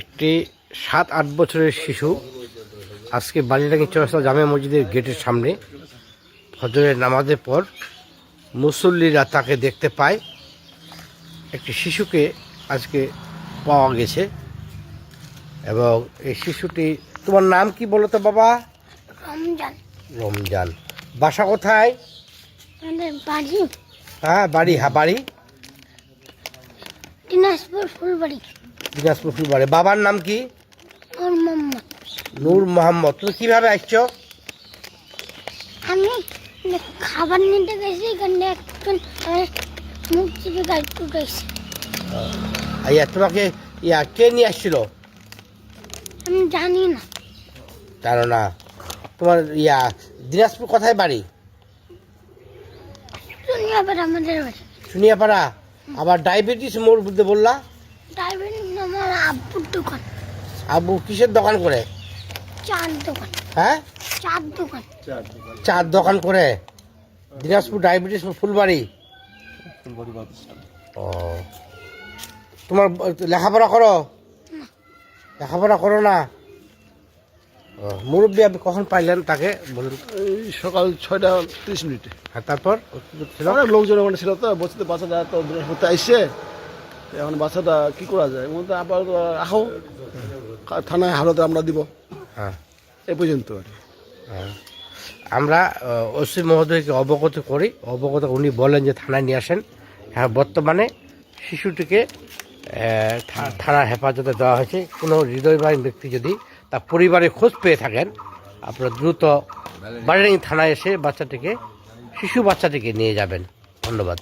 একটি 7-8 বছরের শিশু আজকে বালিডাঙ্গি চৌরাস্তা জামে মসজিদের গেটের সামনে ফজরের নামাজের পর মুসল্লিরা তাকে দেখতে পায়। একটি শিশুকে আজকে পাওয়া গেছে এবং এই শিশুটি, তোমার নাম কি বলো তো বাবা? রমজান। রমজান। বাসা কোথায়? বাড়ি বাড়ি বাড়ি দিনাজপুর ফুলবাড়ি। দিনাজপুর ফুলবাড়ি। বাবার নাম কি? নূর মোহাম্মদ। নূর মোহাম্মদ। তুমি কিভাবে আসছো? আমি খাবার নিতে গেছি, এখানে একজন মুখ চিপে গাড়ি উঠেছে। তোমাকে কে নিয়ে আসছিল? আমি জানি না। জানো না? তোমার দিনাজপুর কোথায় বাড়ি? শুনিয়াপাড়া আমাদের বাড়ি। শুনিয়াপাড়া। আবার ডায়াবেটিস মোড় বুঝতে বললা? ডায়াবেটিস আমার আব্বুর দোকান। আব্বু কিসের দোকান করে? চার দোকান। হ্যাঁ, চার দোকান। চার দোকান করে। দিনাজপুর ডায়াবেটিস ফুলবাড়ি। ও, তোমার লেখাপড়া করো? লেখাপড়া করো না? মুরব্বী আপনি কখন পাইলেন তাকে বলুন? সকাল 6:30। আর তারপর অনেক লোকজন ওখানে ছিল, তো বসতে বাচ্চাটা তো বৃহস্পতি আসছে, এখন বাচ্চাটা কি করা যায়, মনে হয় আবার রাখো, থানায় হালতে আমরা দিব। হ্যাঁ, এ পর্যন্ত হ্যাঁ। আমরা ওসি মহোদয়কে অবগত করি। উনি বলেন যে থানায় নিয়ে আসেন। হ্যাঁ, বর্তমানে শিশুটিকে থানার হেফাজতে দেওয়া হয়েছে। কোনো হৃদয়বাহী ব্যক্তি যদি তার পরিবারের খোঁজ পেয়ে থাকেন, আপনারা দ্রুত বালিডাঙ্গি থানায় এসে শিশু বাচ্চাটিকে নিয়ে যাবেন। ধন্যবাদ।